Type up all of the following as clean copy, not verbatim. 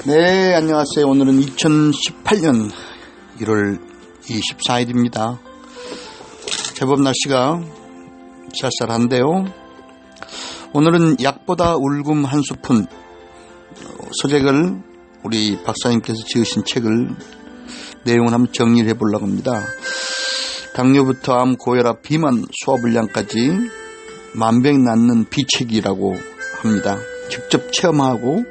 네, 안녕하세요. 오늘은 2018년 1월 24일입니다. 제법 날씨가 쌀쌀한데요. 오늘은 약보다 울금 한 스푼 서적을 우리 박사님께서 지으신 책을 내용을 한번 정리를 해보려고 합니다. 당뇨부터 암, 고혈압, 비만, 소화불량까지 만병이 낫는 비책이라고 합니다. 직접 체험하고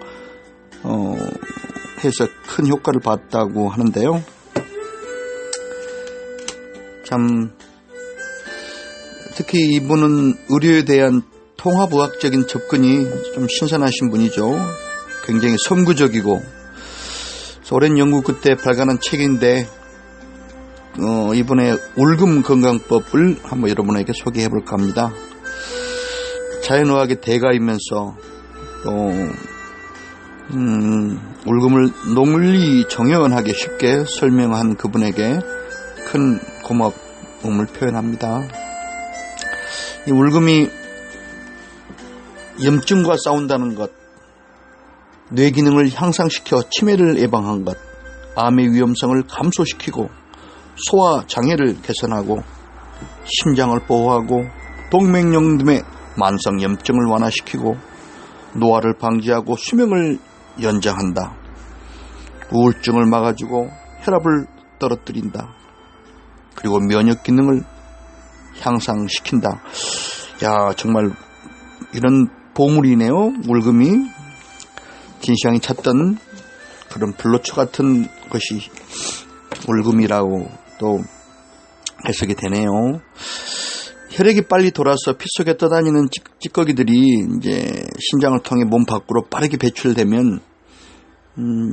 해서 큰 효과를 봤다고 하는데요. 참 특히 이분은 의료에 대한 통합의학적인 접근이 좀 신선하신 분이죠. 굉장히 선구적이고 오랜 연구 끝에 발간한 책인데 이번에 울금 건강법을 한번 여러분에게 소개해 볼까 합니다. 자연의학의 대가이면서 울금을 논리 정연하게 쉽게 설명한 그분에게 큰 고마움을 표현합니다. 이 울금이 염증과 싸운다는 것, 뇌 기능을 향상시켜 치매를 예방한 것, 암의 위험성을 감소시키고 소화 장애를 개선하고 심장을 보호하고 동맥염 등의 만성 염증을 완화시키고 노화를 방지하고 수명을 연장한다. 우울증을 막아주고 혈압을 떨어뜨린다. 그리고 면역 기능을 향상시킨다. 야, 정말 이런 보물이네요. 울금이 진시황이 찾던 그런 불로초 같은 것이 울금이라고 또 해석이 되네요. 혈액이 빨리 돌아서 피 속에 떠다니는 찌꺼기들이 이제 심장을 통해 몸 밖으로 빠르게 배출되면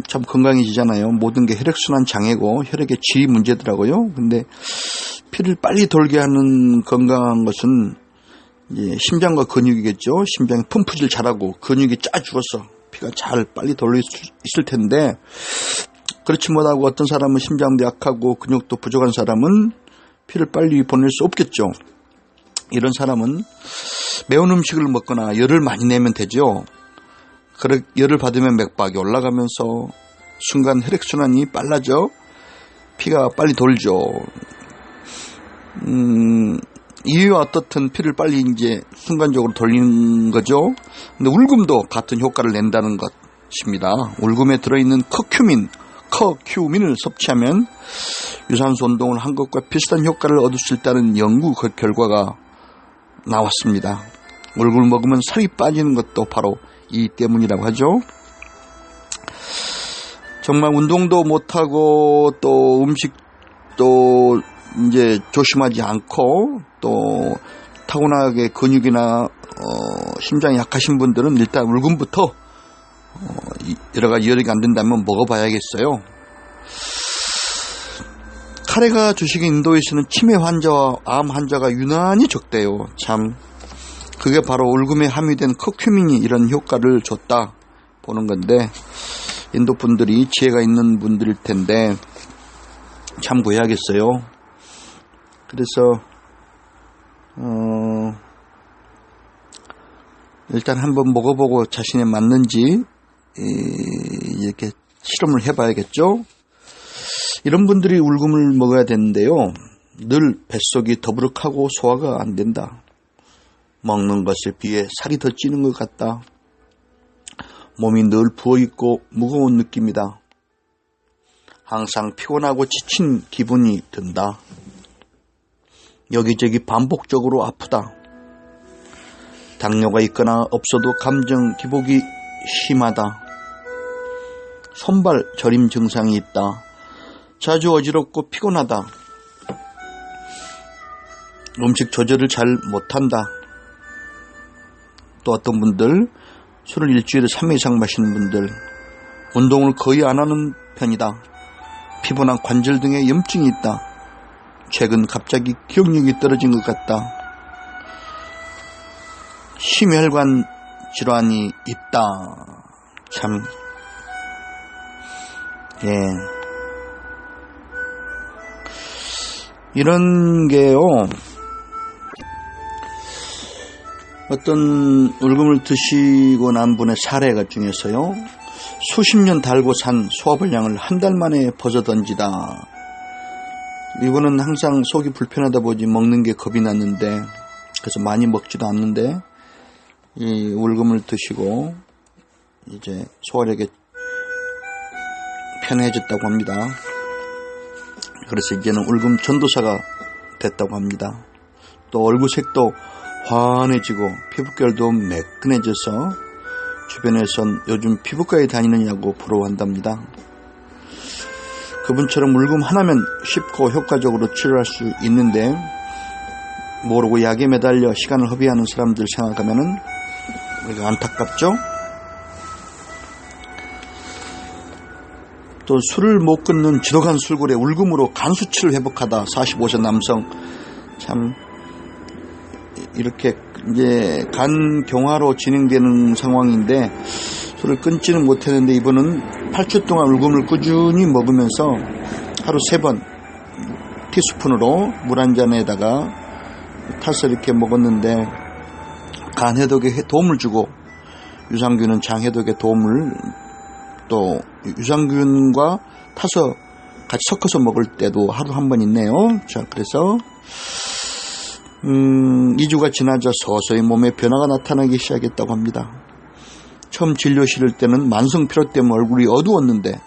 참 건강해지잖아요. 모든 게 혈액순환 장애고 혈액의 질이 문제더라고요. 근데 피를 빨리 돌게 하는 건강한 것은 이제 심장과 근육이겠죠. 심장이 펌프질 잘하고 근육이 짜 죽어서 피가 잘 빨리 돌릴 수 있을 텐데 그렇지 못하고 어떤 사람은 심장도 약하고 근육도 부족한 사람은 피를 빨리 보낼 수 없겠죠. 이런 사람은 매운 음식을 먹거나 열을 많이 내면 되죠. 열을 받으면 맥박이 올라가면서 순간 혈액순환이 빨라져 피가 빨리 돌죠. 이유와 어떻든 피를 빨리 이제 순간적으로 돌리는 거죠. 근데 울금도 같은 효과를 낸다는 것입니다. 울금에 들어있는 커큐민을 섭취하면 유산소 운동을 한 것과 비슷한 효과를 얻을 수 있다는 연구 결과가 나왔습니다. 울금을 먹으면 살이 빠지는 것도 바로 이 때문이라고 하죠. 정말 운동도 못하고 또 음식도 이제 조심하지 않고 또 타고나게 근육이나 심장이 약하신 분들은 일단 울금부터 여러 가지 열이 안 된다면 먹어봐야겠어요. 카레가 주식인 인도에서는 치매 환자와 암 환자가 유난히 적대요. 참 그게 바로 울금에 함유된 커큐민이 이런 효과를 줬다 보는 건데 인도 분들이 지혜가 있는 분들일 텐데 참고해야겠어요. 그래서 일단 한번 먹어보고 자신에 맞는지 이렇게 실험을 해봐야겠죠. 이런 분들이 울금을 먹어야 되는데요. 늘 뱃속이 더부룩하고 소화가 안 된다. 먹는 것에 비해 살이 더 찌는 것 같다. 몸이 늘 부어있고 무거운 느낌이다. 항상 피곤하고 지친 기분이 든다. 여기저기 반복적으로 아프다. 당뇨가 있거나 없어도 감정 기복이 심하다. 손발 저림 증상이 있다. 자주 어지럽고 피곤하다. 음식 조절을 잘 못한다. 또 어떤 분들 술을 일주일에 3회 이상 마시는 분들, 운동을 거의 안 하는 편이다. 피부나 관절 등에 염증이 있다. 최근 갑자기 기억력이 떨어진 것 같다. 심혈관 질환이 있다. 참, 이런 게요, 어떤 울금을 드시고 난 분의 사례가 중에서요, 수십 년 달고 산 소화불량을 한 달 만에 벗어던지다. 이분은 항상 속이 불편하다 보니 먹는 게 겁이 났는데, 그래서 많이 먹지도 않는데 이 울금을 드시고 이제 소화력이 편해졌다고 합니다. 그래서 이제는 울금 전도사가 됐다고 합니다. 또 얼굴색도 환해지고 피부결도 매끈해져서 주변에선 요즘 피부과에 다니느냐고 부러워한답니다. 그분처럼 울금 하나면 쉽고 효과적으로 치료할 수 있는데 모르고 약에 매달려 시간을 허비하는 사람들 생각하면은 우리가 안타깝죠? 또 술을 못 끊는 지독한 술고래 울금으로 간 수치를 회복하다. 45세 남성. 참 이렇게 이제 간 경화로 진행되는 상황인데 술을 끊지는 못했는데 이분은 8주 동안 울금을 꾸준히 먹으면서 하루 3번 티스푼으로 물 한 잔에다가 타서 이렇게 먹었는데 간 해독에 도움을 주고 유산균은 장 해독에 도움을, 또 유산균과 타서 같이 섞어서 먹을 때도 하루 한 번 있네요. 자, 그래서 2주가 지나자 서서히 몸에 변화가 나타나기 시작했다고 합니다. 처음 진료 실을 때는 만성 피로 때문에 얼굴이 어두웠는데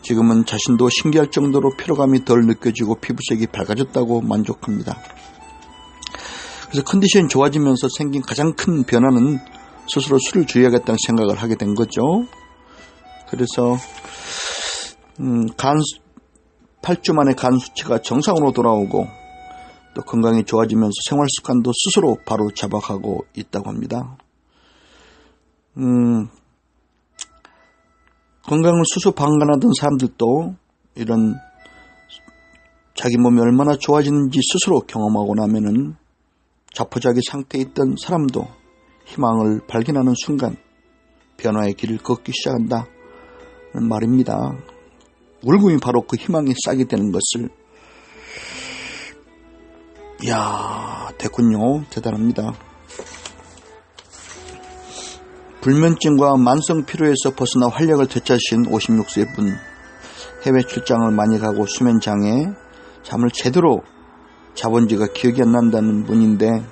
지금은 자신도 신기할 정도로 피로감이 덜 느껴지고 피부색이 밝아졌다고 만족합니다. 그래서 컨디션이 좋아지면서 생긴 가장 큰 변화는 스스로 술을 줄여야겠다는 생각을 하게 된 거죠. 그래서 8주 만에 간 수치가 정상으로 돌아오고 또 건강이 좋아지면서 생활 습관도 스스로 바로 잡아가고 있다고 합니다. 건강을 수수방관하던 사람들도 이런 자기 몸이 얼마나 좋아지는지 스스로 경험하고 나면은 자포자기 상태에 있던 사람도 희망을 발견하는 순간 변화의 길을 걷기 시작한다는 말입니다. 울금이 바로 그 희망의 싹이 되는 것을. 이야, 됐군요. 대단합니다. 불면증과 만성 피로에서 벗어나 활력을 되찾으신 56세 분. 해외 출장을 많이 가고 수면장애, 잠을 제대로 자본 지가 기억이 안 난다는 분인데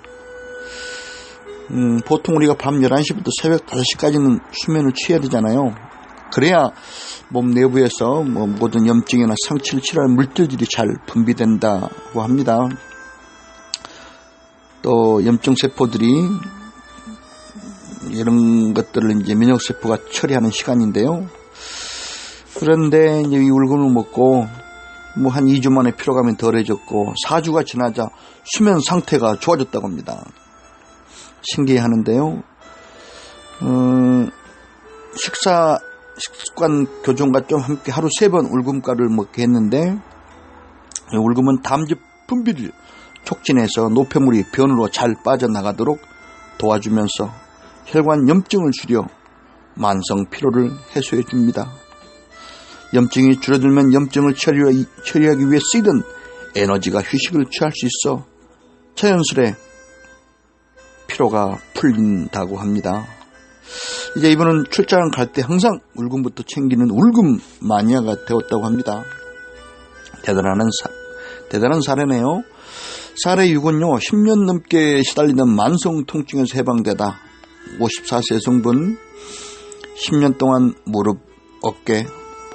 보통 우리가 밤 11시부터 새벽 5시까지는 수면을 취해야 되잖아요. 그래야 몸 내부에서 모든 염증이나 상처를 치료할 물질들이 잘 분비된다고 합니다. 또 염증세포들이 이런 것들을 이제 면역세포가 처리하는 시간인데요. 그런데 이제 이 울금을 먹고 한 2주 만에 피로감이 덜해졌고 4주가 지나자 수면 상태가 좋아졌다고 합니다. 신기해하는데요. 식습관 교정과 좀 함께 하루 3번 울금가루를 먹게 했는데 울금은 담즙 분비를 촉진해서 노폐물이 변으로 잘 빠져나가도록 도와주면서 혈관 염증을 줄여 만성 피로를 해소해 줍니다. 염증이 줄어들면 염증을 처리하기 위해 쓰이던 에너지가 휴식을 취할 수 있어 자연스레 피로가 풀린다고 합니다. 이제 이분은 출장을 갈 때 항상 울금부터 챙기는 울금 마니아가 되었다고 합니다. 대단한 사례네요. 사례 6은요, 10년 넘게 시달리던 만성 통증에서 해방되다. 54세 여성분, 10년 동안 무릎, 어깨,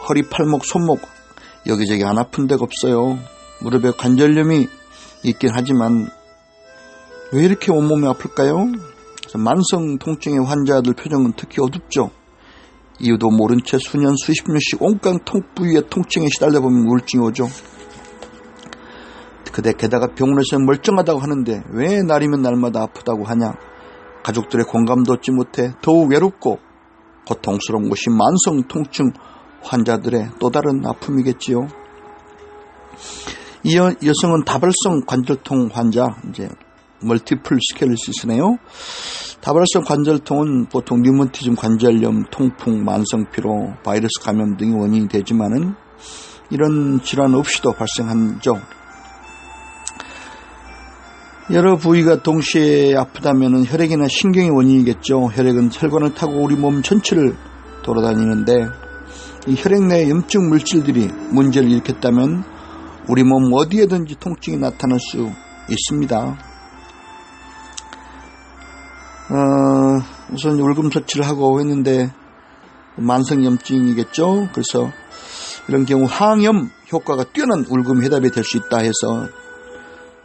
허리, 팔목, 손목 여기저기 안 아픈 데가 없어요. 무릎에 관절염이 있긴 하지만 왜 이렇게 온몸이 아플까요? 만성 통증의 환자들 표정은 특히 어둡죠. 이유도 모른 채 수년 수십 년씩 온갖 부위의 통증에 시달려 보면 우울증이 오죠. 게다가 병원에서는 멀쩡하다고 하는데 왜 날이면 날마다 아프다고 하냐. 가족들의 공감도 얻지 못해 더욱 외롭고 고통스러운 것이 만성 통증 환자들의 또 다른 아픔이겠지요. 이 여성은 다발성 관절통 환자, 이제 멀티플 스켈로시스네요. 다발성 관절통은 보통 류머티즘, 관절염, 통풍, 만성 피로, 바이러스 감염 등이 원인이 되지만은 이런 질환 없이도 발생하죠. 여러 부위가 동시에 아프다면 혈액이나 신경이 원인이겠죠. 혈액은 혈관을 타고 우리 몸 전체를 돌아다니는데 이 혈액 내 염증 물질들이 문제를 일으켰다면 우리 몸 어디에든지 통증이 나타날 수 있습니다. 우선 울금 처치를 하고 했는데 만성염증이겠죠. 그래서 이런 경우 항염 효과가 뛰어난 울금 해답이 될 수 있다 해서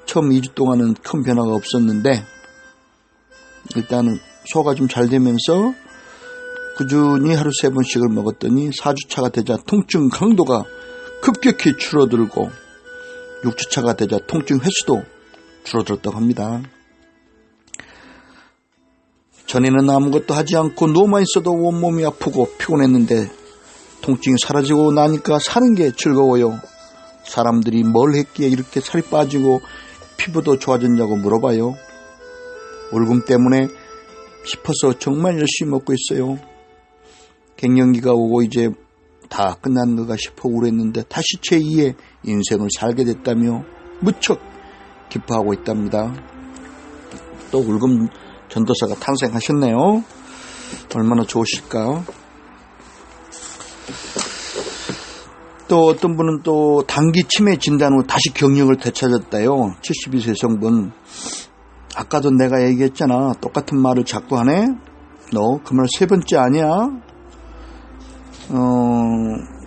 처음 2주 동안은 큰 변화가 없었는데 일단은 소화가 좀 잘 되면서 꾸준히 하루 3번씩을 먹었더니 4주차가 되자 통증 강도가 급격히 줄어들고 6주차가 되자 통증 횟수도 줄어들었다고 합니다. 전에는 아무것도 하지 않고 누워만 있어도 온몸이 아프고 피곤했는데 통증이 사라지고 나니까 사는 게 즐거워요. 사람들이 뭘 했기에 이렇게 살이 빠지고 피부도 좋아졌냐고 물어봐요. 울금 때문에 싶어서 정말 열심히 먹고 있어요. 갱년기가 오고 이제 다 끝났는가 싶어 우울했는데 다시 제2의 인생을 살게 됐다며 무척 기뻐하고 있답니다. 또 울금 전도사가 탄생하셨네요. 얼마나 좋으실까. 또 어떤 분은 또 단기 치매 진단 후 다시 경력을 되찾았다요. 72세 여성분. 아까도 내가 얘기했잖아. 똑같은 말을 자꾸 하네. 너 그 말 3번째 아니야?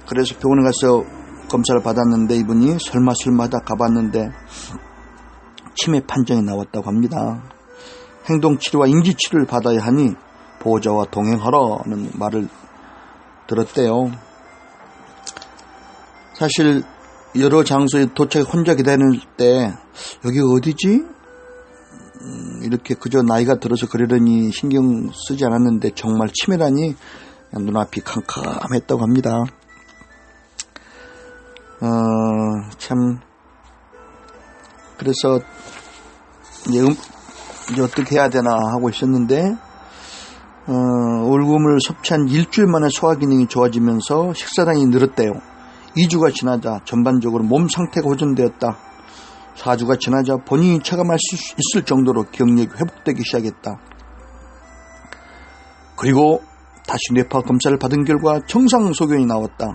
그래서 병원에 가서 검사를 받았는데 이분이 설마 하다 가봤는데 치매 판정이 나왔다고 합니다. 행동치료와 인지치료를 받아야 하니 보호자와 동행하라는 말을 들었대요. 사실 여러 장소에 도착해 혼자 기다릴 때 여기 어디지? 이렇게 그저 나이가 들어서 그러려니 신경 쓰지 않았는데 정말 치매라니 눈앞이 캄캄했다고 합니다. 참 그래서 이제 어떻게 해야 되나 하고 있었는데 울금을 섭취한 일주일 만에 소화 기능이 좋아지면서 식사량이 늘었대요. 2주가 지나자 전반적으로 몸 상태가 호전되었다. 4주가 지나자 본인이 체감할 수 있을 정도로 기억력이 회복되기 시작했다. 그리고 다시 뇌파 검사를 받은 결과 정상 소견이 나왔다.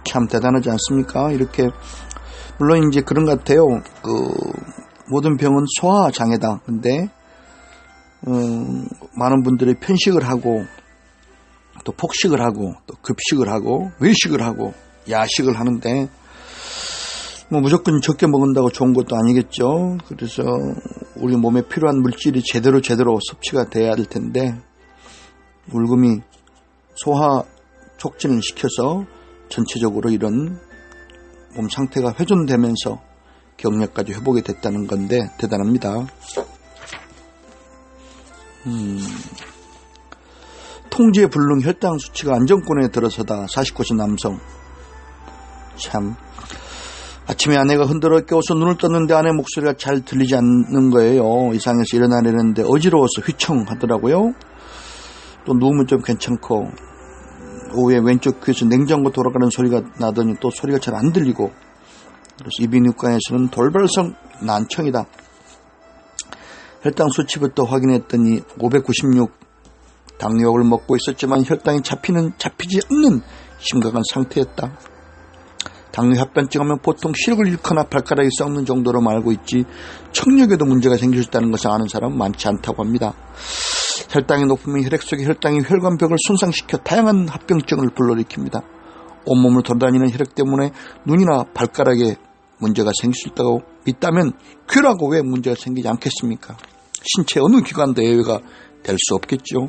참 대단하지 않습니까? 이렇게 물론 이제 그런 것 같아요. 모든 병은 소화 장애다. 근데 많은 분들이 편식을 하고 또 폭식을 하고 또 급식을 하고 외식을 하고 야식을 하는데 뭐 무조건 적게 먹는다고 좋은 것도 아니겠죠. 그래서 우리 몸에 필요한 물질이 제대로 섭취가 돼야 할 텐데 울금이 소화 촉진을 시켜서 전체적으로 이런 몸 상태가 회전되면서 경력까지 회복이 됐다는 건데 대단합니다. 통제불능 혈당 수치가 안정권에 들어서다. 49세 남성. 참 아침에 아내가 흔들어 깨워서 눈을 떴는데 아내 목소리가 잘 들리지 않는 거예요. 이상해서 일어나려는데 어지러워서 휘청하더라고요. 또 누우면 좀 괜찮고 오후에 왼쪽 귀에서 냉장고 돌아가는 소리가 나더니 또 소리가 잘 안 들리고 그래서 이비인후과에서는 돌발성 난청이다. 혈당 수치부터 확인했더니 596. 당뇨약을 먹고 있었지만 혈당이 잡히지 않는 심각한 상태였다. 당뇨 합병증하면 보통 시력을 잃거나 발가락이 썩는 정도로 알고 있지 청력에도 문제가 생길 수 있다는 것을 아는 사람은 많지 않다고 합니다. 혈당이 높으면 혈액 속의 혈당이 혈관벽을 손상시켜 다양한 합병증을 불러일으킵니다. 온몸을 돌아다니는 혈액 때문에 눈이나 발가락에 문제가 생길 수 있다고 믿다면 귀라고 왜 문제가 생기지 않겠습니까? 신체 어느 기관도 예외가 될 수 없겠죠.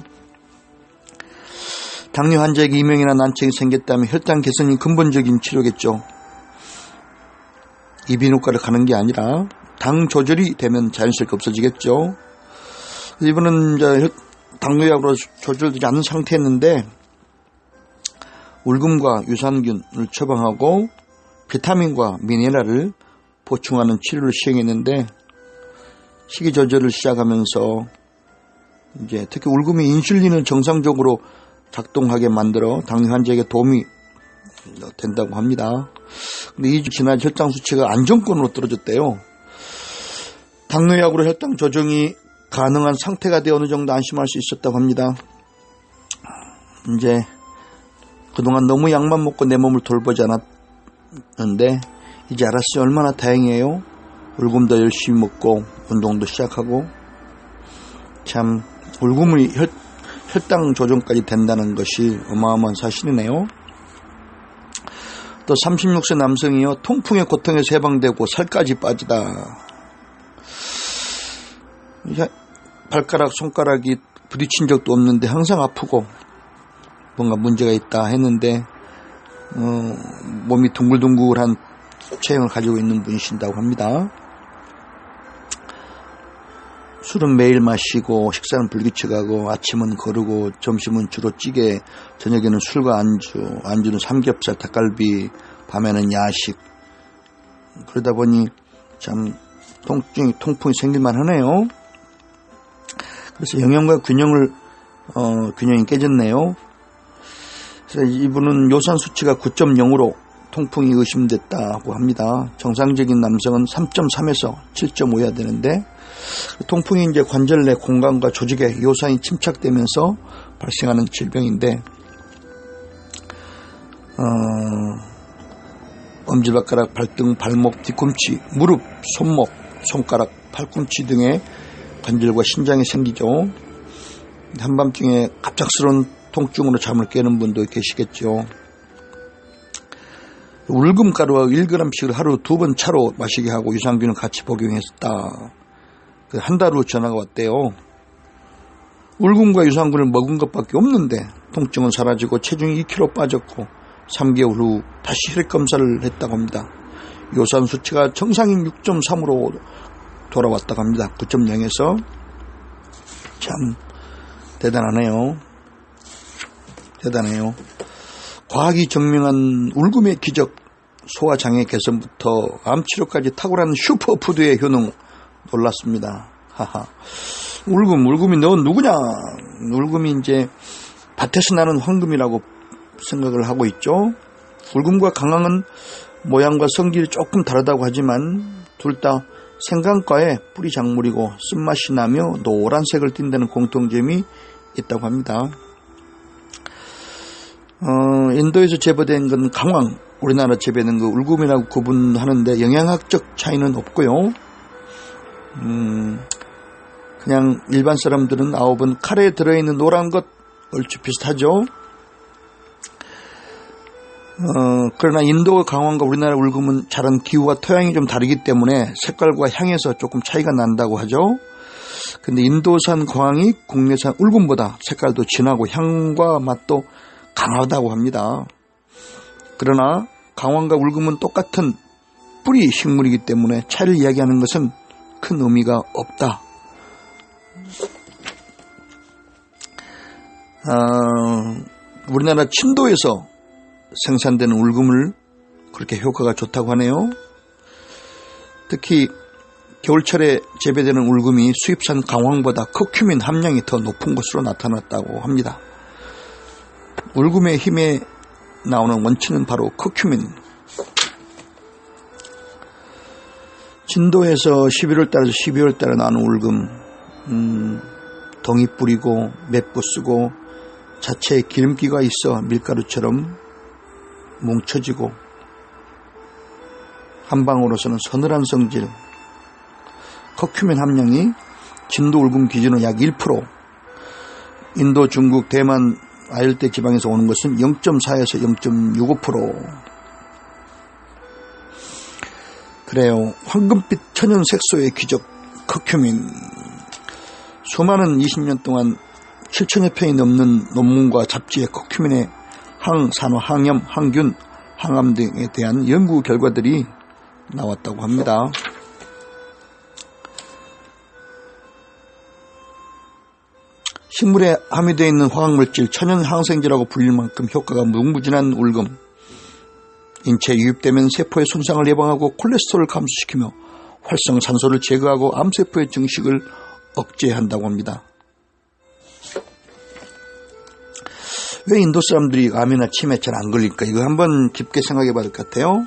당뇨 환자에게 이명이나 난청이 생겼다면 혈당 개선이 근본적인 치료겠죠. 이비인후과를 가는 게 아니라 당 조절이 되면 자연스럽게 없어지겠죠. 이분은 이제 당뇨약으로 조절되지 않은 상태였는데 울금과 유산균을 처방하고 비타민과 미네랄을 보충하는 치료를 시행했는데 식이 조절을 시작하면서 이제 특히 울금이 인슐린을 정상적으로 작동하게 만들어 당뇨 환자에게 도움이 된다고 합니다. 근데 2주 지나 혈당 수치가 안정권으로 떨어졌대요. 당뇨약으로 혈당 조정이 가능한 상태가 되어 어느 정도 안심할 수 있었다고 합니다. 이제 그동안 너무 약만 먹고 내 몸을 돌보지 않았는데 이제 알았어요. 얼마나 다행이에요. 울금도 열심히 먹고 운동도 시작하고, 참 울금이 혈당 조정까지 된다는 것이 어마어마한 사실이네요. 또 36세 남성이요, 통풍의 고통에서 해방되고 살까지 빠지다. 발가락 손가락이 부딪힌 적도 없는데 항상 아프고 뭔가 문제가 있다 했는데 몸이 둥글둥글한 체형을 가지고 있는 분이신다고 합니다. 술은 매일 마시고 식사는 불규칙하고 아침은 거르고 점심은 주로 찌개, 저녁에는 술과 안주는 삼겹살, 닭갈비, 밤에는 야식. 그러다 보니 참 통풍이 생길만 하네요. 그래서 영양과 균형이 깨졌네요. 그래서 이분은 요산 수치가 9.0으로 통풍이 의심됐다고 합니다. 정상적인 남성은 3.3에서 7.5여야 되는데, 통풍이 이제 관절 내 공간과 조직에 요산이 침착되면서 발생하는 질병인데, 엄지발가락, 발등, 발목, 뒤꿈치, 무릎, 손목, 손가락, 팔꿈치 등의 관절과 신장에 생기죠. 한밤중에 갑작스러운 통증으로 잠을 깨는 분도 계시겠죠. 울금가루와 1g씩을 하루 2번 차로 마시게 하고 유산균을 같이 복용했다. 한 달 후 전화가 왔대요. 울금과 유산균을 먹은 것밖에 없는데 통증은 사라지고 체중이 2kg 빠졌고 3개월 후 다시 혈액검사를 했다고 합니다. 요산 수치가 정상인 6.3으로 돌아왔다고 합니다. 9.0에서. 참 대단하네요. 과학이 증명한 울금의 기적, 소화장애 개선부터 암치료까지 탁월한 슈퍼푸드의 효능, 놀랐습니다. 하하. 울금이 너 누구냐? 울금이 이제 밭에서 나는 황금이라고 생각을 하고 있죠. 울금과 강황은 모양과 성질이 조금 다르다고 하지만 둘 다 생강과의 뿌리 작물이고 쓴맛이 나며 노란색을 띈다는 공통점이 있다고 합니다. 인도에서 재배된 건 강황, 우리나라 재배된 거 울금이라고 구분하는데 영양학적 차이는 없고요. 그냥 일반 사람들은 아홉은 칼에 들어있는 노란 것 얼추 비슷하죠. 그러나 인도 강황과 우리나라 울금은 자란 기후와 토양이 좀 다르기 때문에 색깔과 향에서 조금 차이가 난다고 하죠. 근데 인도산 강황이 국내산 울금보다 색깔도 진하고 향과 맛도 강하다고 합니다. 그러나 강황과 울금은 똑같은 뿌리 식물이기 때문에 차이를 이야기하는 것은 큰 의미가 없다. 우리나라 친도에서 생산되는 울금을 그렇게 효과가 좋다고 하네요. 특히 겨울철에 재배되는 울금이 수입산 강황보다 커큐민 함량이 더 높은 것으로 나타났다고 합니다. 울금의 힘에 나오는 원천은 바로 커큐민. 진도에서 11월달에서 12월달에 나는 울금, 덩이 뿌리고 맵부 쓰고 자체에 기름기가 있어 밀가루처럼 뭉쳐지고 한 방으로서는 서늘한 성질, 커큐민 함량이 진도 울금 기준은 약 1%, 인도, 중국, 대만, 아열대 지방에서 오는 것은 0.4에서 0.65%. 그래요. 황금빛 천연 색소의 기적 커큐민. 수많은 20년 동안 7천여 편이 넘는 논문과 잡지에 커큐민의 항산화, 항염, 항균, 항암 등에 대한 연구 결과들이 나왔다고 합니다. 식물에 함유되어 있는 화학물질, 천연 항생제라고 불릴 만큼 효과가 무궁무진한 울금. 인체에 유입되면 세포의 손상을 예방하고 콜레스테롤을 감소시키며 활성산소를 제거하고 암세포의 증식을 억제한다고 합니다. 왜 인도 사람들이 암이나 치매에 잘 안 걸릴까? 이거 한번 깊게 생각해 봐야 될 것 같아요.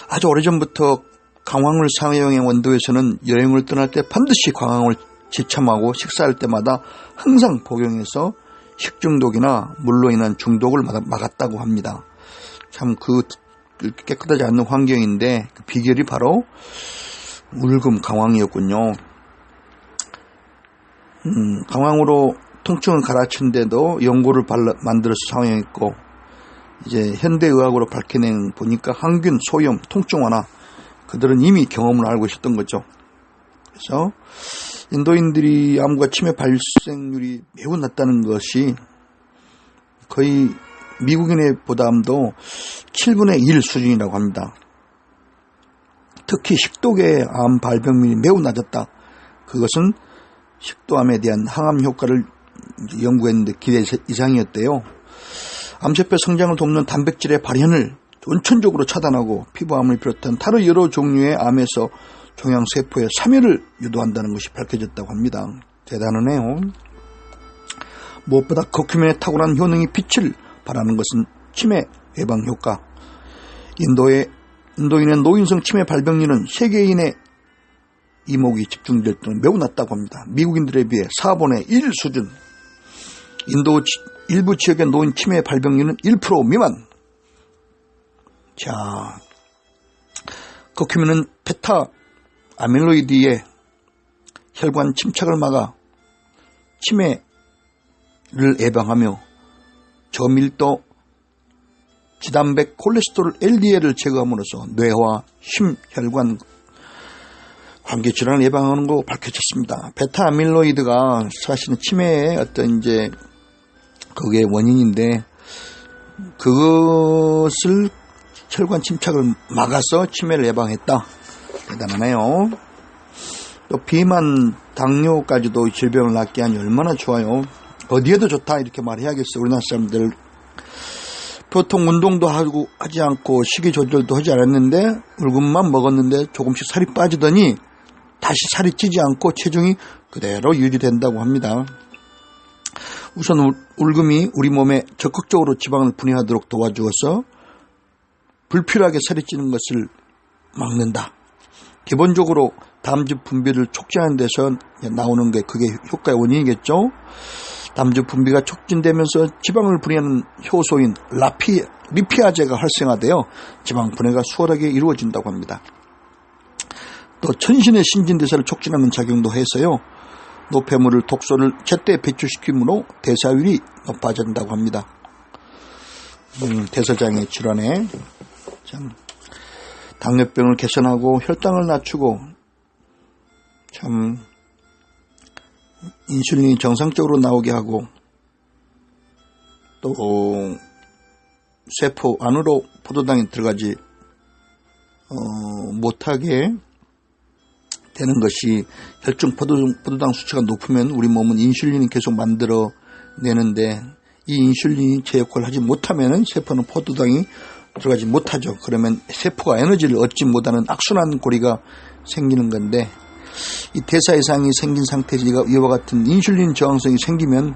아주 오래전부터 강황을 사용해 원도에서는 여행을 떠날 때 반드시 강황을 지참하고 식사할 때마다 항상 복용해서 식중독이나 물로 인한 중독을 막았다고 합니다. 참 깨끗하지 않는 환경인데 그 비결이 바로 울금 강황이었군요. 강황으로 통증을 가라앉힌데도 연고를 만들어서 사용했고, 이제 현대의학으로 밝혀낸 보니까 항균, 소염, 통증 완화, 그들은 이미 경험을 알고 있었던 거죠. 그래서 인도인들이 암과 치매 발생률이 매우 낮다는 것이 거의 미국인의 보담도 7분의 1 수준이라고 합니다. 특히 식독의 암 발병률이 매우 낮았다. 그것은 식도암에 대한 항암 효과를 연구했는데 기대 이상이었대요. 암세포 성장을 돕는 단백질의 발현을 원천적으로 차단하고 피부암을 비롯한 다른 여러 종류의 암에서 종양세포의 참여를 유도한다는 것이 밝혀졌다고 합니다. 대단하네요. 무엇보다 커큐민의 탁월한 효능이 빛을 발하는 것은 치매 예방 효과. 인도인의 노인성 치매 발병률은 세계인의 이목이 집중될 때는 매우 낮다고 합니다. 미국인들에 비해 4분의 1 수준. 인도 일부 지역의 노인 치매 발병률은 1% 미만. 자, 커큐민은 베타 아밀로이드의 혈관 침착을 막아 치매를 예방하며 저밀도 지단백 콜레스테롤 LDL을 제거함으로써 뇌와 심혈관 관계 질환을 예방하는 거 밝혀졌습니다. 베타 아밀로이드가 사실은 치매의 어떤 그게 원인인데, 그것을 혈관 침착을 막아서 치매를 예방했다. 대단하네요. 또 비만, 당뇨까지도 질병을 낫게 하니 얼마나 좋아요. 어디에도 좋다 이렇게 말해야겠어요. 우리나라 사람들 보통 운동도 하지 않고 식이 조절도 하지 않았는데 울금만 먹었는데 조금씩 살이 빠지더니 다시 살이 찌지 않고 체중이 그대로 유지된다고 합니다. 우선 울금이 우리 몸에 적극적으로 지방을 분해하도록 도와주어서 불필요하게 살이 찌는 것을 막는다. 기본적으로 담즙 분비를 촉진하는 데서 나오는 게 그게 효과의 원인이겠죠. 담즙 분비가 촉진되면서 지방을 분해하는 효소인 리피아제가 활성화되어 지방 분해가 수월하게 이루어진다고 합니다. 또 천신의 신진대사를 촉진하는 작용도 해서요, 노폐물을 독소를 제때 배출시키므로 대사율이 높아진다고 합니다. 대사장애 질환에 참 당뇨병을 개선하고 혈당을 낮추고 참 인슐린이 정상적으로 나오게 하고 또 세포 안으로 포도당이 들어가지 못하게 되는 것이, 혈중 포도당 수치가 높으면 우리 몸은 인슐린이 계속 만들어내는데 이 인슐린이 제 역할을 하지 못하면 세포는 포도당이 들어가지 못하죠. 그러면 세포가 에너지를 얻지 못하는 악순환 고리가 생기는 건데, 이 대사 이상이 생긴 상태에서 이와 같은 인슐린 저항성이 생기면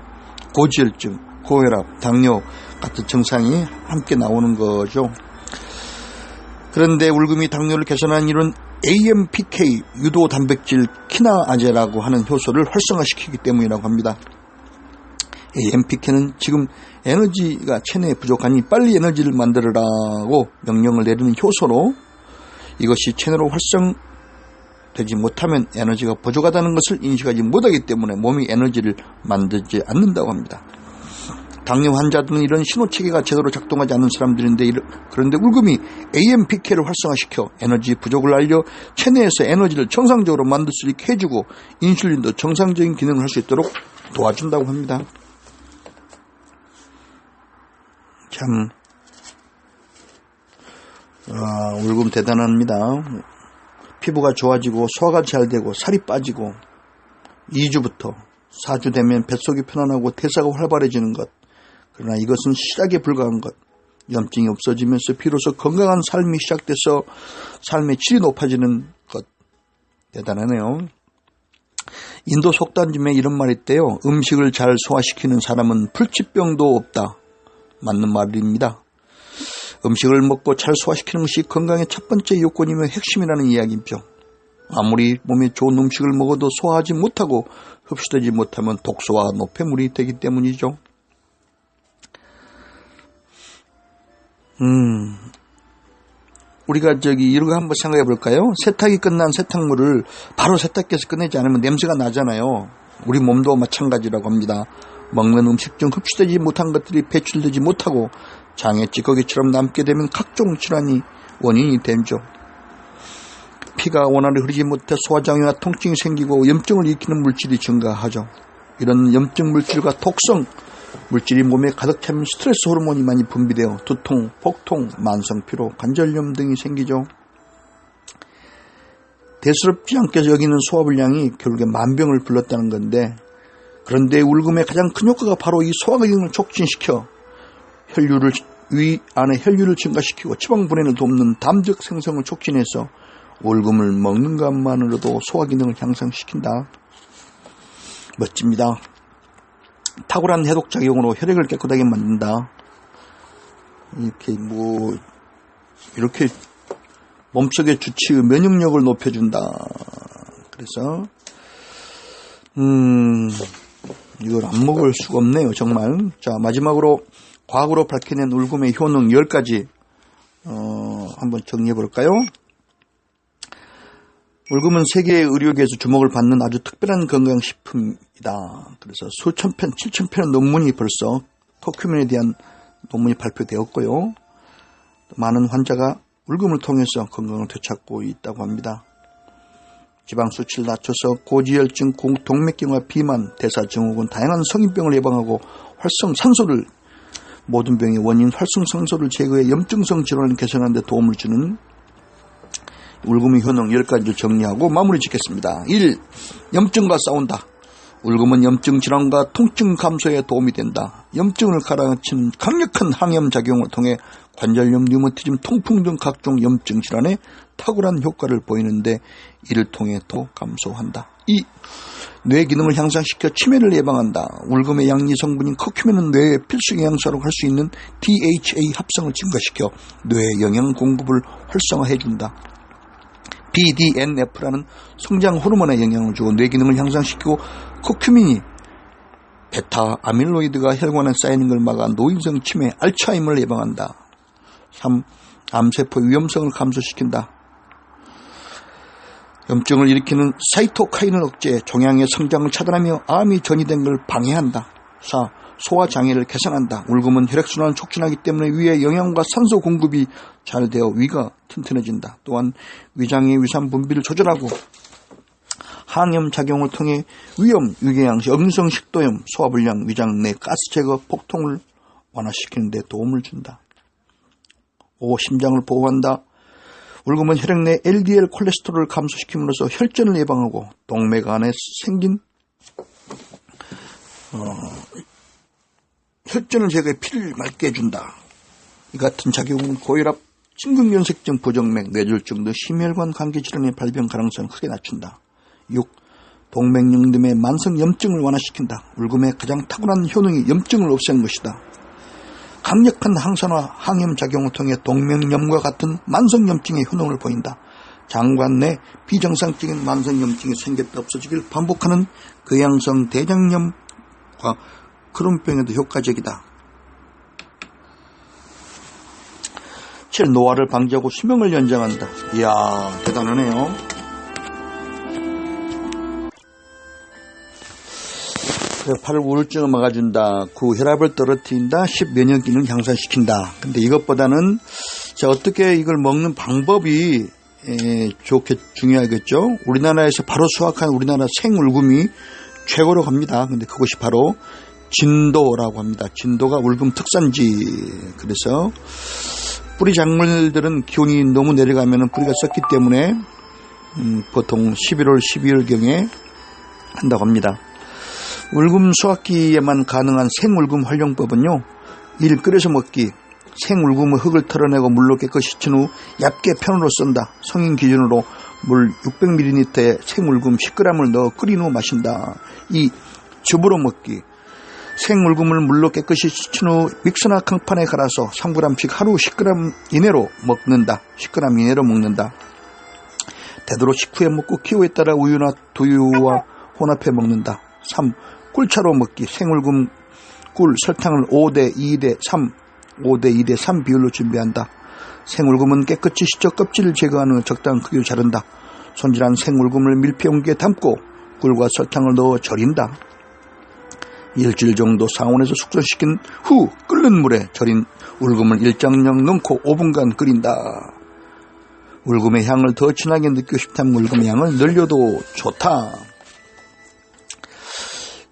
고지혈증, 고혈압, 당뇨 같은 증상이 함께 나오는 거죠. 그런데 울금이 당뇨를 개선하는 일은 AMPK 유도 단백질 키나아제라고 하는 효소를 활성화시키기 때문이라고 합니다. AMPK는 지금 에너지가 체내에 부족하니 빨리 에너지를 만들어라고 명령을 내리는 효소로, 이것이 체내로 활성되지 못하면 에너지가 부족하다는 것을 인식하지 못하기 때문에 몸이 에너지를 만들지 않는다고 합니다. 당뇨 환자들은 이런 신호체계가 제대로 작동하지 않는 사람들인데, 그런데 울금이 AMPK를 활성화시켜 에너지 부족을 알려 체내에서 에너지를 정상적으로 만들 수 있게 해주고 인슐린도 정상적인 기능을 할 수 있도록 도와준다고 합니다. 참 울금 대단합니다. 피부가 좋아지고 소화가 잘 되고 살이 빠지고 2주부터 4주 되면 뱃속이 편안하고 대사가 활발해지는 것. 그러나 이것은 시작에 불과한 것. 염증이 없어지면서 비로소 건강한 삶이 시작돼서 삶의 질이 높아지는 것. 대단하네요. 인도 속담중에 이런 말이 있대요. 음식을 잘 소화시키는 사람은 불치병도 없다. 맞는 말입니다. 음식을 먹고 잘 소화시키는 것이 건강의 첫 번째 요건이며 핵심이라는 이야기죠. 아무리 몸에 좋은 음식을 먹어도 소화하지 못하고 흡수되지 못하면 독소와 노폐물이 되기 때문이죠. 우리가 이런 거 한번 생각해 볼까요? 세탁이 끝난 세탁물을 바로 세탁기에서 꺼내지 않으면 냄새가 나잖아요. 우리 몸도 마찬가지라고 합니다. 먹는 음식 중 흡수되지 못한 것들이 배출되지 못하고 장에 찌꺼기처럼 남게 되면 각종 질환이 원인이 되죠. 피가 원활히 흐르지 못해 소화장애와 통증이 생기고 염증을 일으키는 물질이 증가하죠. 이런 염증 물질과 독성 물질이 몸에 가득 차면 스트레스 호르몬이 많이 분비되어 두통, 복통, 만성피로, 관절염 등이 생기죠. 대수롭지 않게 여기는 소화불량이 결국에 만병을 불렀다는 건데, 그런데 울금의 가장 큰 효과가 바로 이 소화 기능을 촉진시켜 위 안에 혈류를 증가시키고 지방 분해를 돕는 담즙 생성을 촉진해서 울금을 먹는 것만으로도 소화 기능을 향상시킨다. 멋집니다. 탁월한 해독 작용으로 혈액을 깨끗하게 만든다. 이렇게 몸속의 주치의 면역력을 높여준다. 그래서 이걸 안 먹을 수가 없네요, 정말. 자, 마지막으로 과학으로 밝혀낸 울금의 효능 10가지 한번 정리해 볼까요? 울금은 세계 의료계에서 주목을 받는 아주 특별한 건강식품이다. 그래서 수천 편, 7천 편의 논문이 벌써 커큐민에 대한 논문이 발표되었고요. 많은 환자가 울금을 통해서 건강을 되찾고 있다고 합니다. 지방 수치를 낮춰서 고지혈증, 동맥경화, 비만, 대사증후군, 다양한 성인병을 예방하고 활성산소를 모든 병의 원인 활성산소를 제거해 염증성 질환을 개선하는 데 도움을 주는 울금의 효능 10가지를 정리하고 마무리 짓겠습니다. 1. 염증과 싸운다. 울금은 염증 질환과 통증 감소에 도움이 된다. 염증을 가라앉힌 강력한 항염 작용을 통해 관절염, 류머티즘, 통풍 등 각종 염증 질환에 탁월한 효과를 보이는데 이를 통해 또 감소한다. 2. 뇌 기능을 향상시켜 치매를 예방한다. 울금의 양리 성분인 커큐민은 뇌의 필수 영양소라고 할 수 있는 DHA 합성을 증가시켜 뇌의 영양 공급을 활성화해준다. BDNF라는 성장 호르몬에 영향을 주고 뇌 기능을 향상시키고 커큐민이 베타 아밀로이드가 혈관에 쌓이는 걸 막아 노인성 치매, 알츠하이머를 예방한다. 3. 암세포 위험성을 감소시킨다. 염증을 일으키는 사이토카인을 억제해 종양의 성장을 차단하며 암이 전이된 걸 방해한다. 4. 소화장애를 개선한다. 울금은 혈액순환을 촉진하기 때문에 위에 영양과 산소 공급이 잘 되어 위가 튼튼해진다. 또한 위장의 위산 분비를 조절하고 항염 작용을 통해 위염, 위궤양시, 어균성 식도염, 소화불량, 위장 내 가스 제거, 복통을 완화시키는 데 도움을 준다. 5. 심장을 보호한다. 울금은 혈액 내 LDL 콜레스테롤을 감소시킴으로써 혈전을 예방하고 동맥 안에 생긴 혈전을 제거해 피를 맑게 해준다. 이 같은 작용은 고혈압, 심근경색증, 부정맥, 뇌졸중 등 심혈관 관계 질환의 발병 가능성을 크게 낮춘다. 6. 동맥염 등의 만성 염증을 완화시킨다. 울금의 가장 탁월한 효능이 염증을 없애는 것이다. 강력한 항산화, 항염 작용을 통해 동맥염과 같은 만성 염증의 효능을 보인다. 장관 내 비정상적인 만성 염증이 생겼다 없어지길 반복하는 궤양성 대장염과 크론병에도 효과적이다. 7. 노화를 방지하고 수명을 연장한다. 이야, 대단하네요. 팔 우울증을 막아준다. 9. 혈압을 떨어뜨린다. 10. 면역 기능을 향상시킨다. 근데 이것보다는 어떻게 이걸 먹는 방법이 중요하겠죠. 우리나라에서 바로 수확한 우리나라 생울금이 최고로 갑니다. 근데 그것이 바로 진도라고 합니다. 진도가 울금 특산지. 그래서 뿌리 작물들은 기온이 너무 내려가면 뿌리가 썩기 때문에 보통 11월, 12월경에 한다고 합니다. 울금 수확기에만 가능한 생울금 활용법은요. 1. 끓여서 먹기. 생울금의 흙을 털어내고 물로 깨끗이 친 후 얇게 편으로 썬다. 성인 기준으로 물 600ml에 생울금 10g을 넣어 끓인 후 마신다. 2. 즙으로 먹기. 생울금을 물로 깨끗이 씻은 후 믹서나 강판에 갈아서 3g씩 하루 10g 이내로 먹는다. 10g 이내로 먹는다. 되도록 식후에 먹고 기호에 따라 우유나 두유와 혼합해 먹는다. 3. 꿀차로 먹기. 생울금 꿀 설탕을 5대 2대 3 5대 2대 3 비율로 준비한다. 생울금은 깨끗이 씻어 껍질을 제거하는 후 적당한 크기로 자른다. 손질한 생울금을 밀폐 용기에 담고 꿀과 설탕을 넣어 절인다. 일주일 정도 상온에서 숙성시킨 후 끓는 물에 절인 울금을 일정량 넣고 5분간 끓인다. 울금의 향을 더 진하게 느끼고 싶다면 울금의 향을 늘려도 좋다.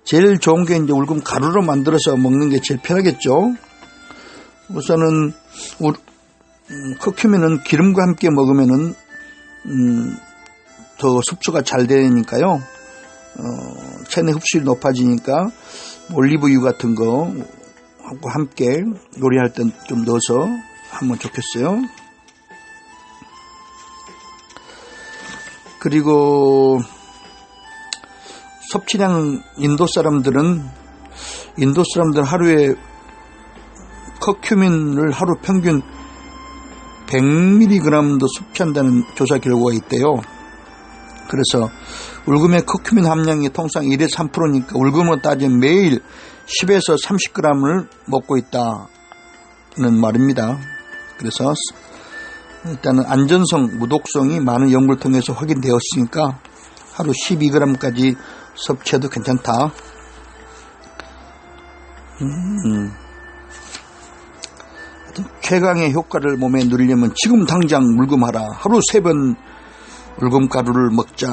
제일 좋은 게 이제 울금 가루로 만들어서 먹는 게 제일 편하겠죠. 우선은 커큐민은 기름과 함께 먹으면은 더 흡수가 잘 되니까요. 체내 흡수율이 높아지니까 올리브유 같은 거 하고 함께 요리할 때 좀 넣어서 하면 좋겠어요. 그리고 섭취량 인도 사람들은 하루에 커큐민을 하루 평균 100mg도 섭취한다는 조사 결과가 있대요. 그래서 울금의 커큐민 함량이 통상 1에 3%니까 울금으로 따지면 매일 10에서 30g을 먹고 있다는 말입니다. 그래서 일단은 안전성, 무독성이 많은 연구를 통해서 확인되었으니까 하루 12g까지 섭취해도 괜찮다. 최강의 효과를 몸에 누리려면 지금 당장 울금하라. 하루 3번 울금가루를 먹자.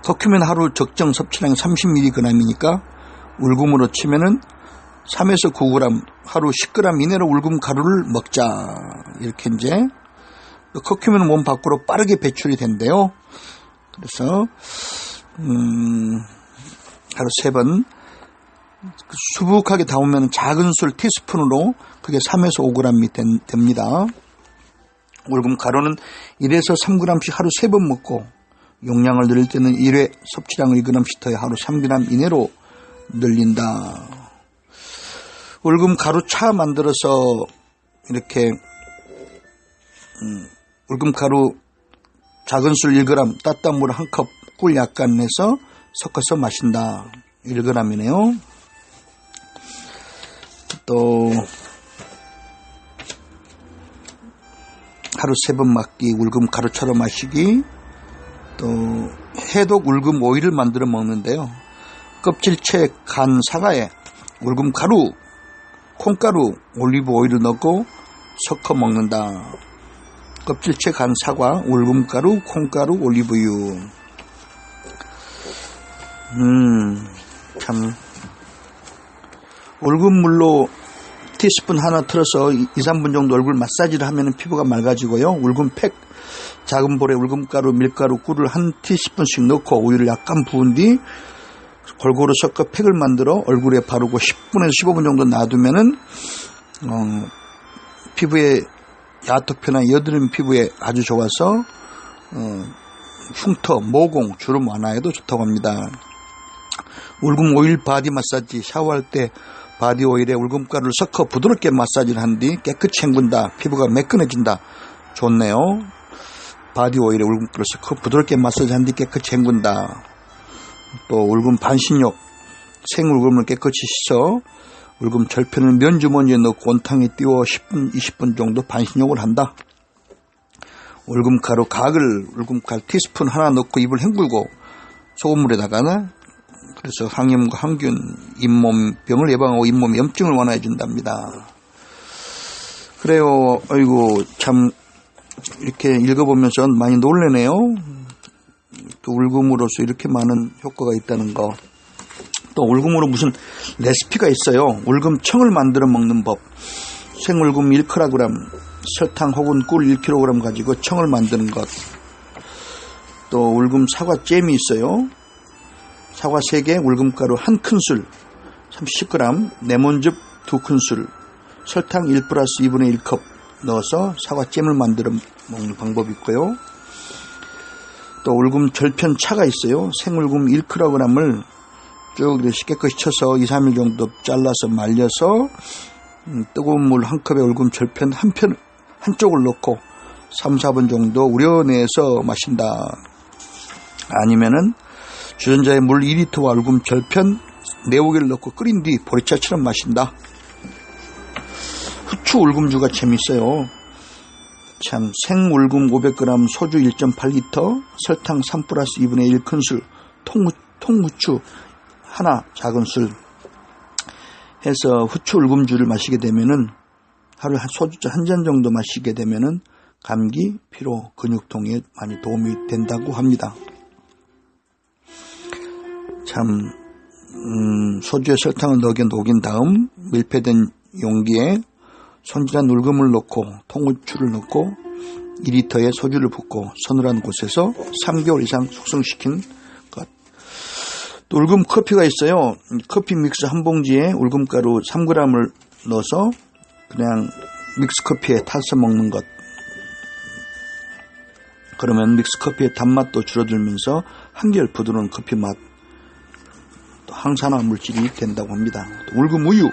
커큐민 하루 적정 섭취량이 30mg이니까 울금으로 치면은 3에서 9g, 하루 10g 이내로 울금가루를 먹자. 이렇게 이제 커큐민은 몸 밖으로 빠르게 배출이 된대요. 그래서 하루 3번 수북하게 담으면 작은 술 티스푼으로 그게 3에서 5g이 됩니다. 울금가루는 1에서 3g씩 하루 3번 먹고 용량을 늘릴 때는 1회 섭취량을 2g씩 더해 하루 3g 이내로 늘린다. 울금가루차 만들어서 이렇게 울금가루 작은 술 1g, 따뜻한 물 1컵, 꿀 약간 내서 섞어서 마신다. 1g이네요. 또 하루 3번 맞기, 울금 가루처럼 마시기, 또 해독 울금 오일을 만들어 먹는데요. 껍질째 간 사과에 울금 가루, 콩가루, 올리브 오일을 넣고 섞어 먹는다. 껍질째 간 사과, 울금 가루, 콩가루, 올리브유. 참 울금물로 티스푼 하나 틀어서 2-3분 정도 얼굴 마사지를 하면 피부가 맑아지고요. 울금팩, 작은 볼에 울금가루, 밀가루, 꿀을 한 티스푼씩 넣고 우유를 약간 부은 뒤 골고루 섞어 팩을 만들어 얼굴에 바르고 10분에서 15분 정도 놔두면은 피부에 야토피나 여드름 피부에 아주 좋아서 흉터, 모공, 주름 완화에도 좋다고 합니다. 울금 오일 바디 마사지, 샤워할 때 바디 오일에 울금가루를 섞어 부드럽게 마사지를 한 뒤 깨끗이 헹군다. 피부가 매끈해진다. 좋네요. 바디 오일에 울금가루를 섞어 부드럽게 마사지 한 뒤 깨끗이 헹군다. 또 울금 반신욕, 생울금을 깨끗이 씻어 울금 절편을 면주머니에 넣고 온탕에 띄워 10분, 20분 정도 반신욕을 한다. 울금가루 가글, 울금가루 티스푼 하나 넣고 입을 헹굴고 소금물에다가 그래서 항염과 항균, 잇몸병을 예방하고 잇몸 염증을 완화해 준답니다. 그래요. 아이고 참 이렇게 읽어보면서 많이 놀래네요. 또 울금으로서 이렇게 많은 효과가 있다는 거. 또 울금으로 무슨 레시피가 있어요. 울금청을 만들어 먹는 법. 생울금 1kg, 설탕 혹은 꿀 1kg 가지고 청을 만드는 것. 또 울금 사과잼이 있어요. 사과 3개, 울금가루 1큰술, 30g, 레몬즙 2큰술, 설탕 1 플러스 2분의 1컵 넣어서 사과잼을 만들어 먹는 방법이 있고요. 또 울금 절편 차가 있어요. 생울금 1kg을 쭉 깨끗이 쳐서 2-3일 정도 잘라서 말려서 뜨거운 물 1컵에 울금 절편 한쪽을 넣고 3-4분 정도 우려내서 마신다. 아니면은 주전자에 물 2리터와 울금 절편 4고개를 넣고 끓인 뒤 보리차처럼 마신다. 후추 울금주가 재밌어요. 참, 생울금 500g, 소주 1.8리터, 설탕 3 플러스 2분의 1 큰술, 통후추 하나 작은 술 해서 후추 울금주를 마시게 되면은 하루에 소주잔 한 잔 정도 마시게 되면은 감기, 피로, 근육통에 많이 도움이 된다고 합니다. 참, 소주에 설탕을 녹인 다음 밀폐된 용기에 손질한 울금을 넣고 통후추를 넣고 2리터에 소주를 붓고 서늘한 곳에서 3개월 이상 숙성시킨 것. 또 울금 커피가 있어요. 커피 믹스 한 봉지에 울금가루 3g을 넣어서 그냥 믹스 커피에 타서 먹는 것. 그러면 믹스 커피의 단맛도 줄어들면서 한결 부드러운 커피 맛, 또 항산화 물질이 된다고 합니다. 또 울금 우유,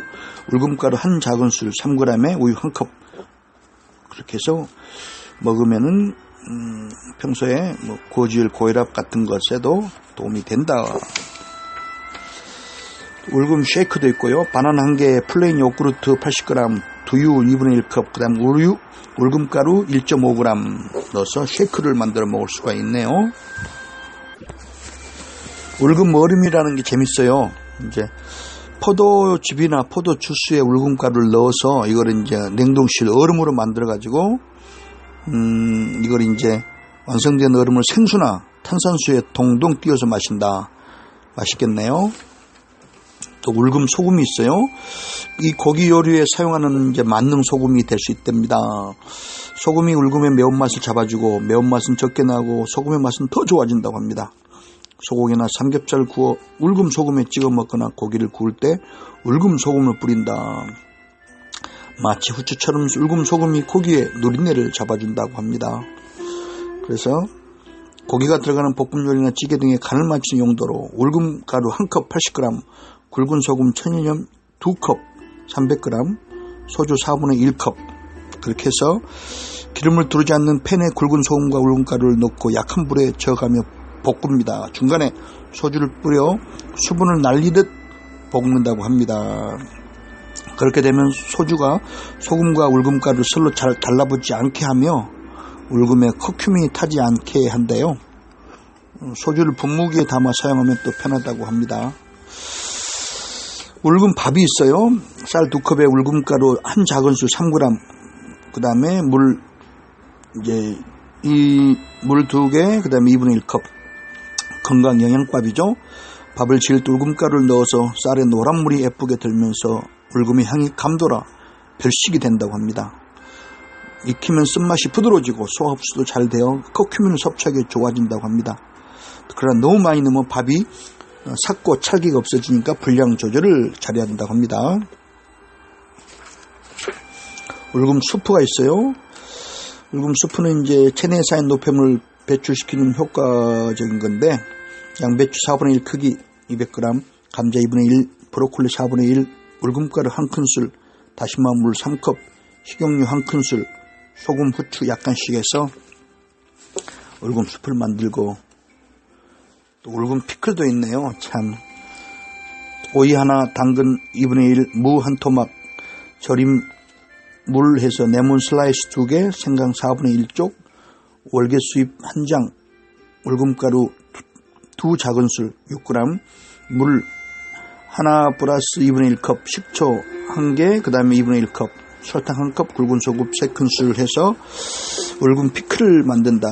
울금가루 한 작은술 3g에 우유 1컵 그렇게 해서 먹으면은 평소에 뭐 고지혈, 고혈압 같은 것에도 도움이 된다. 울금 쉐이크도 있고요. 바나나 1개에 플레인 요구르트 80g, 두유 2분의 1컵, 그 다음 우유, 울금가루 1.5g 넣어서 쉐이크를 만들어 먹을 수가 있네요. 울금 얼음이라는 게 재밌어요. 이제 포도즙이나 포도 주스에 울금가루를 넣어서 이걸 이제 냉동실 얼음으로 만들어 가지고 이걸 이제 완성된 얼음을 생수나 탄산수에 동동 띄워서 마신다. 맛있겠네요. 또 울금 소금이 있어요. 이 고기 요리에 사용하는 이제 만능 소금이 될 수 있답니다. 소금이 울금의 매운맛을 잡아주고 매운맛은 적게 나고 소금의 맛은 더 좋아진다고 합니다. 소고기나 삼겹살 구워 울금 소금에 찍어 먹거나 고기를 구울 때 울금 소금을 뿌린다. 마치 후추처럼 울금 소금이 고기의 누린내를 잡아준다고 합니다. 그래서 고기가 들어가는 볶음 요리나 찌개 등의 간을 맞추는 용도로 울금 가루 1컵 80g, 굵은 소금 천연염 2컵 300g, 소주 4분의 1컵 그렇게 해서 기름을 두르지 않는 팬에 굵은 소금과 울금 가루를 넣고 약한 불에 저어가며 볶습니다. 중간에 소주를 뿌려 수분을 날리듯 볶는다고 합니다. 그렇게 되면 소주가 소금과 울금가루를 서로 잘 달라붙지 않게 하며 울금에 커큐민이 타지 않게 한대요. 소주를 분무기에 담아 사용하면 또 편하다고 합니다. 울금 밥이 있어요. 쌀 2컵에 울금가루 한 작은술 3g, 그 다음에 물 2개, 그 다음에 2분의 1컵. 건강 영양밥이죠. 밥을 지을 때 울금가루를 넣어서 쌀에 노란물이 예쁘게 들면서 울금의 향이 감돌아 별식이 된다고 합니다. 익히면 쓴맛이 부드러워지고 소화 흡수도 잘 되어 커큐민을 섭취하기 좋아진다고 합니다. 그러나 너무 많이 넣으면 밥이 삭고 찰기가 없어지니까 분량 조절을 잘해야 된다고 합니다. 울금 수프가 있어요. 울금 수프는 이제 체내에 쌓인 노폐물을 배출시키는 효과적인 건데 양배추 4분의 1 크기 200g, 감자 2분의 1, 브로콜리 4분의 1, 울금가루 1큰술, 다시마 물 3컵, 식용유 1큰술, 소금, 후추 약간씩 해서 울금 수프를 만들고 또 울금 피클도 있네요. 참, 오이 하나, 당근 2분의 1, 무 한 토막, 절임 물 해서 레몬 슬라이스 2개, 생강 4분의 1쪽, 월계수잎 1장, 울금가루 2 작은술 6g, 물 하나 플러스 2분의 1컵, 식초 1개, 그 다음에 2분의 1컵, 설탕 1컵, 굵은 소금 3큰술 해서 울금 피클을 만든다.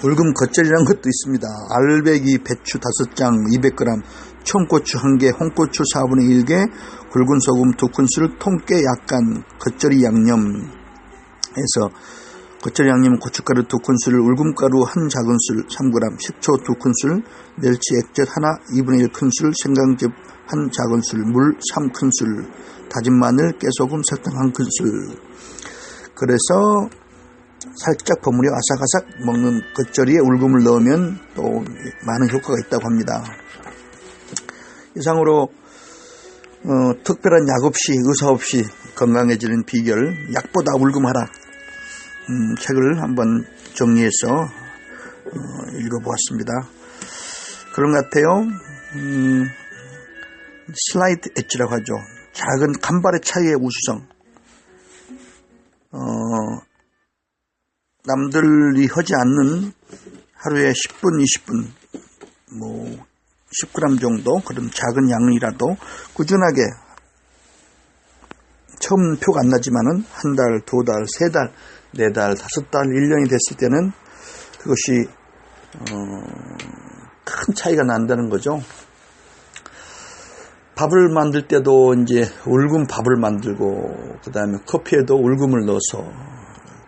울금 겉절이라는 것도 있습니다. 알배기 배추 5장 200g, 청고추 1개, 홍고추 4분의 1개, 굵은 소금 2큰술, 통깨 약간, 겉절이 양념 해서 겉절이 양념은 고춧가루 2큰술, 울금가루 1 작은술 3g, 식초 2큰술, 멸치 액젓 하나 2분의 1 큰술, 생강즙 1 작은술, 물 3큰술, 다진 마늘, 깨소금, 설탕 1큰술. 그래서 살짝 버무려 아삭아삭 먹는 겉절이에 울금을 넣으면 또 많은 효과가 있다고 합니다. 이상으로 특별한 약 없이 의사 없이 건강해지는 비결, 약보다 울금하라 책을 한번 정리해서 읽어보았습니다. 그런 것 같아요. 슬라이드 엣지라고 하죠. 작은 간발의 차이의 우수성. 남들이 하지 않는 하루에 10분, 20분, 10g 정도 그런 작은 양이라도 꾸준하게 처음 표가 안 나지만은 한 달, 두 달, 세 달, 네 달, 다섯 달, 1년이 됐을 때는 그것이 큰 차이가 난다는 거죠. 밥을 만들 때도 이제 울금 밥을 만들고, 그 다음에 커피에도 울금을 넣어서,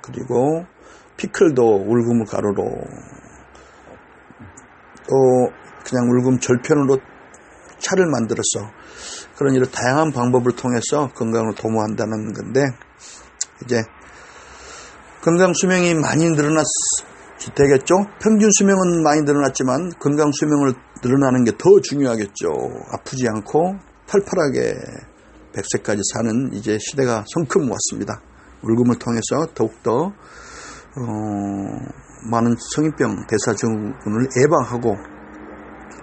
그리고 피클도 울금 가루로, 또 그냥 울금 절편으로 차를 만들어서 그런 이런 다양한 방법을 통해서 건강을 도모한다는 건데, 이제 건강 수명이 많이 되겠죠. 평균 수명은 많이 늘어났지만 건강 수명을 늘어나는 게 더 중요하겠죠. 아프지 않고 팔팔하게 100세까지 사는 이제 시대가 성큼 왔습니다. 울금을 통해서 더욱더 많은 성인병, 대사증후군을 예방하고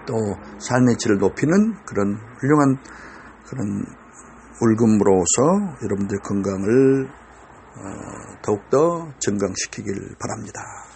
또 삶의 질을 높이는 그런 훌륭한 그런 울금으로서 여러분들 건강을 더욱더 증강시키길 바랍니다.